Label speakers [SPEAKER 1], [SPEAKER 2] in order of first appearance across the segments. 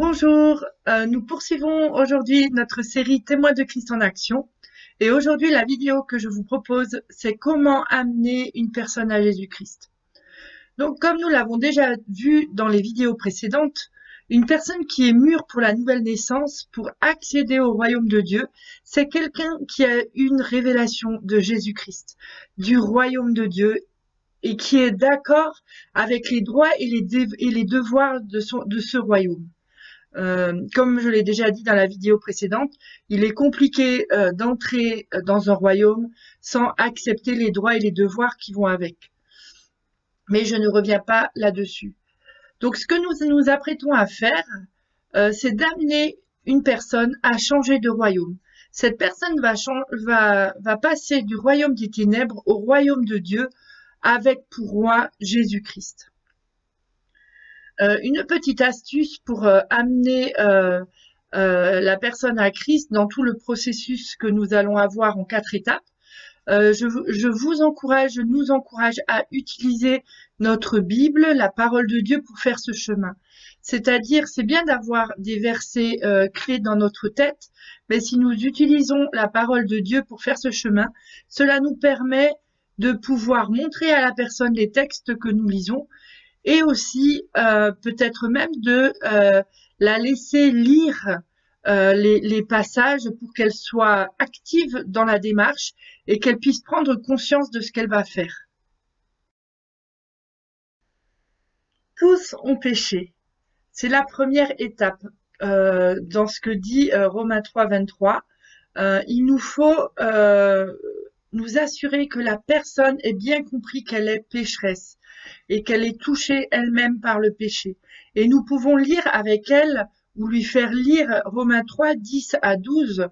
[SPEAKER 1] Bonjour, nous poursuivons aujourd'hui notre série Témoins de Christ en action. Et aujourd'hui, la vidéo que je vous propose, c'est comment amener une personne à Jésus-Christ. Donc, comme nous l'avons déjà vu dans les vidéos précédentes, une personne qui est mûre pour la nouvelle naissance, pour accéder au royaume de Dieu, c'est quelqu'un qui a une révélation de Jésus-Christ, du royaume de Dieu, et qui est d'accord avec les droits et les devoirs de ce royaume. Comme je l'ai déjà dit dans la vidéo précédente, il est compliqué d'entrer dans un royaume sans accepter les droits et les devoirs qui vont avec. Mais je ne reviens pas là-dessus. Donc ce que nous nous apprêtons à faire, c'est d'amener une personne à changer de royaume. Cette personne va passer du royaume des ténèbres au royaume de Dieu avec pour roi Jésus-Christ. Une petite astuce pour amener la personne à Christ dans tout le processus que nous allons avoir en 4 étapes. Je nous encourage à utiliser notre Bible, la parole de Dieu, pour faire ce chemin. C'est-à-dire, c'est bien d'avoir des versets clés dans notre tête, mais si nous utilisons la parole de Dieu pour faire ce chemin, cela nous permet de pouvoir montrer à la personne les textes que nous lisons, et aussi peut-être même de la laisser lire les passages pour qu'elle soit active dans la démarche et qu'elle puisse prendre conscience de ce qu'elle va faire. Tous ont péché. C'est la première étape dans ce que dit Romains 3, 23. Il nous faut nous assurer que la personne ait bien compris qu'elle est pécheresse et qu'elle est touchée elle-même par le péché. Et nous pouvons lire avec elle ou lui faire lire Romains 3, 10 à 12.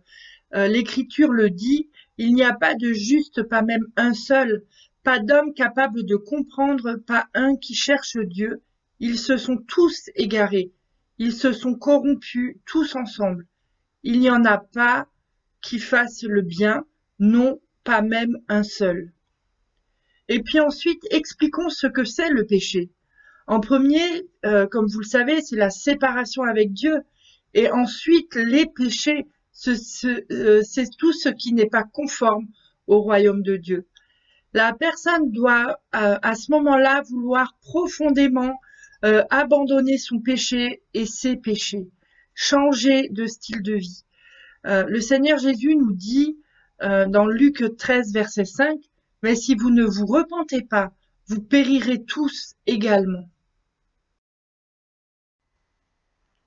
[SPEAKER 1] L'Écriture le dit, il n'y a pas de juste, pas même un seul, pas d'homme capable de comprendre, pas un qui cherche Dieu. Ils se sont tous égarés, ils se sont corrompus tous ensemble. Il n'y en a pas qui fasse le bien, non, pas même un seul. Et puis ensuite, expliquons ce que c'est le péché. En premier, comme vous le savez, c'est la séparation avec Dieu. Et ensuite, les péchés, c'est tout ce qui n'est pas conforme au royaume de Dieu. La personne doit, à ce moment-là, vouloir profondément abandonner son péché et ses péchés, changer de style de vie. Le Seigneur Jésus nous dit dans Luc 13, verset 5, « Mais si vous ne vous repentez pas, vous périrez tous également. »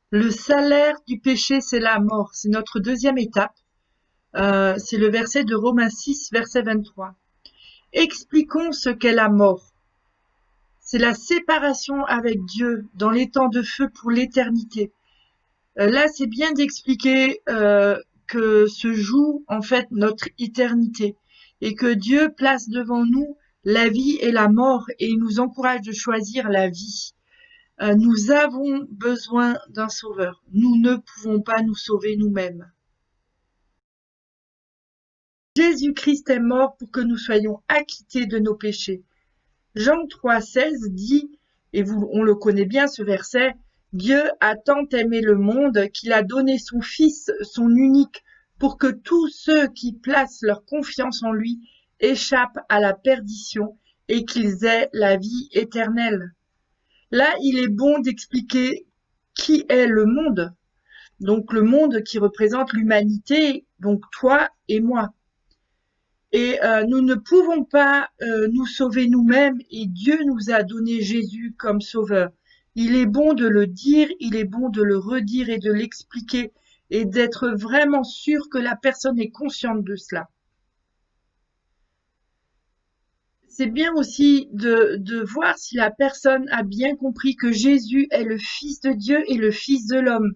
[SPEAKER 1] Le salaire du péché, c'est la mort. C'est notre deuxième étape. C'est le verset de Romains 6, verset 23. Expliquons ce qu'est la mort. C'est la séparation avec Dieu dans les temps de feu pour l'éternité. Là, c'est bien d'expliquer que se joue en fait notre éternité et que Dieu place devant nous la vie et la mort et il nous encourage de choisir la vie. Nous avons besoin d'un sauveur. Nous ne pouvons pas nous sauver nous-mêmes. Jésus-Christ est mort pour que nous soyons acquittés de nos péchés. Jean 3, 16 dit, et on le connaît bien ce verset, « Dieu a tant aimé le monde qu'il a donné son Fils, son unique, pour que tous ceux qui placent leur confiance en lui échappent à la perdition et qu'ils aient la vie éternelle. » Là, il est bon d'expliquer qui est le monde. Donc le monde qui représente l'humanité, donc toi et moi. Et nous ne pouvons pas nous sauver nous-mêmes et Dieu nous a donné Jésus comme sauveur. Il est bon de le dire, il est bon de le redire et de l'expliquer et d'être vraiment sûr que la personne est consciente de cela. C'est bien aussi de voir si la personne a bien compris que Jésus est le Fils de Dieu et le Fils de l'homme.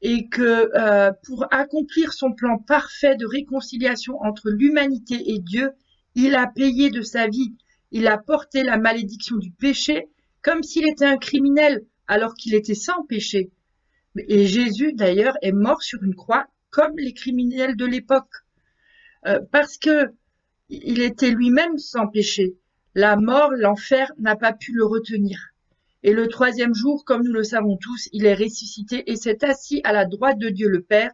[SPEAKER 1] Et que pour accomplir son plan parfait de réconciliation entre l'humanité et Dieu, il a payé de sa vie. Il a porté la malédiction du péché comme s'il était un criminel alors qu'il était sans péché. Et Jésus, d'ailleurs, est mort sur une croix comme les criminels de l'époque. Parce que il était lui-même sans péché. La mort, l'enfer n'a pas pu le retenir. Et le troisième jour, comme nous le savons tous, il est ressuscité et s'est assis à la droite de Dieu le Père,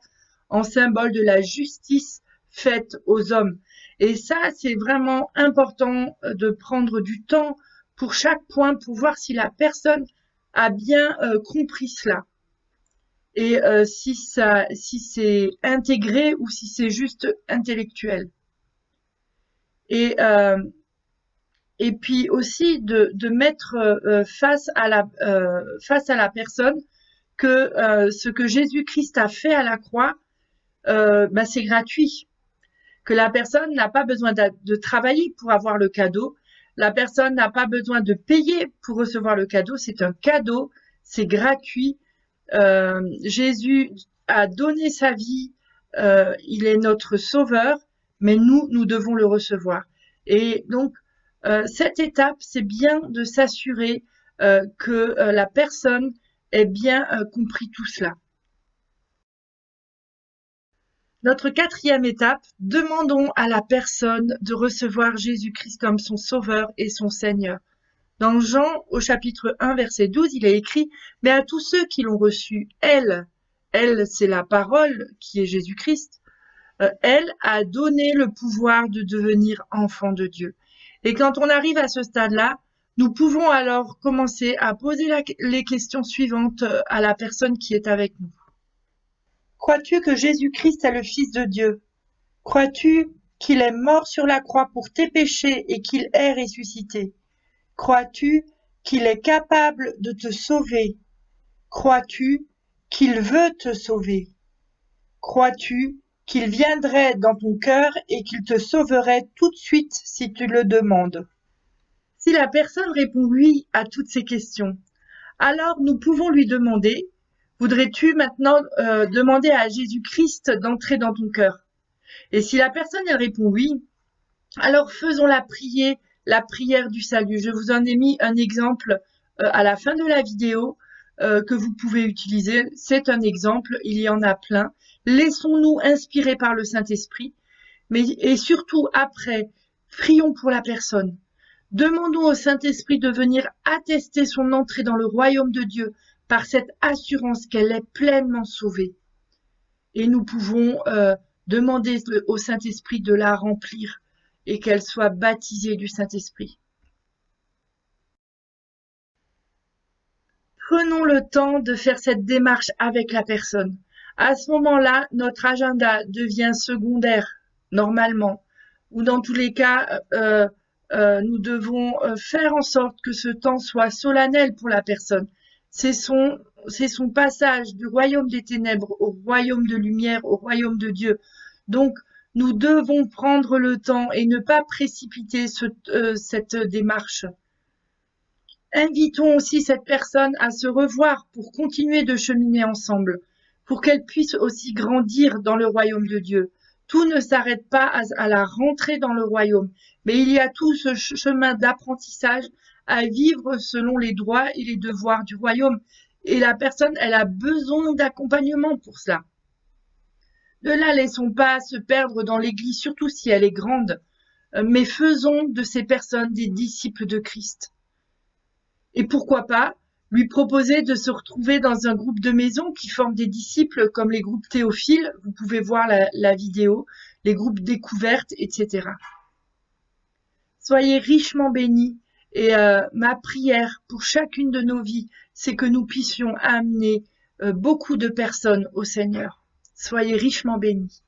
[SPEAKER 1] en symbole de la justice faite aux hommes. Et ça, c'est vraiment important de prendre du temps pour chaque point, pour voir si la personne a bien compris cela. Et si c'est intégré ou si c'est juste intellectuel. Et puis aussi de mettre face à la personne que ce que Jésus-Christ a fait à la croix, c'est gratuit. Que la personne n'a pas besoin de travailler pour avoir le cadeau. La personne n'a pas besoin de payer pour recevoir le cadeau. C'est un cadeau, c'est gratuit. Jésus a donné sa vie, il est notre sauveur, mais nous devons le recevoir. Et donc, cette étape, c'est bien de s'assurer que la personne ait bien compris tout cela. Notre quatrième étape, demandons à la personne de recevoir Jésus-Christ comme son sauveur et son Seigneur. Dans Jean, au chapitre 1, verset 12, il est écrit « Mais à tous ceux qui l'ont reçu, elle, c'est la parole qui est Jésus-Christ, elle a donné le pouvoir de devenir enfant de Dieu. » Et quand on arrive à ce stade-là, nous pouvons alors commencer à poser les questions suivantes à la personne qui est avec nous. Crois-tu que Jésus-Christ est le Fils de Dieu? Crois-tu qu'il est mort sur la croix pour tes péchés et qu'il est ressuscité? Crois-tu qu'il est capable de te sauver? Crois-tu qu'il veut te sauver? Crois-tu qu'il viendrait dans ton cœur et qu'il te sauverait tout de suite si tu le demandes? Si la personne répond oui à toutes ces questions, alors nous pouvons lui demander: voudrais-tu maintenant demander à Jésus-Christ d'entrer dans ton cœur? Et si la personne elle répond oui, alors faisons la prière du salut. Je vous en ai mis un exemple à la fin de la vidéo que vous pouvez utiliser. C'est un exemple, il y en a plein. Laissons-nous inspirer par le Saint-Esprit, et surtout après, prions pour la personne. Demandons au Saint-Esprit de venir attester son entrée dans le royaume de Dieu par cette assurance qu'elle est pleinement sauvée. Et nous pouvons demander au Saint-Esprit de la remplir et qu'elle soit baptisée du Saint-Esprit. Prenons le temps de faire cette démarche avec la personne. À ce moment-là, notre agenda devient secondaire, normalement, ou dans tous les cas, nous devons faire en sorte que ce temps soit solennel pour la personne. C'est son passage du royaume des ténèbres au royaume de lumière, au royaume de Dieu. Donc, nous devons prendre le temps et ne pas précipiter cette démarche. Invitons aussi cette personne à se revoir pour continuer de cheminer ensemble, pour qu'elle puisse aussi grandir dans le royaume de Dieu. Tout ne s'arrête pas à la rentrée dans le royaume, mais il y a tout ce chemin d'apprentissage à vivre selon les droits et les devoirs du royaume. Et la personne, elle a besoin d'accompagnement pour cela. Ne la laissons pas se perdre dans l'Église, surtout si elle est grande, mais faisons de ces personnes des disciples de Christ. Et pourquoi pas lui proposer de se retrouver dans un groupe de maison qui forme des disciples comme les groupes Théophile, vous pouvez voir la vidéo, les groupes découvertes, etc. Soyez richement bénis et ma prière pour chacune de nos vies, c'est que nous puissions amener beaucoup de personnes au Seigneur. Soyez richement bénis.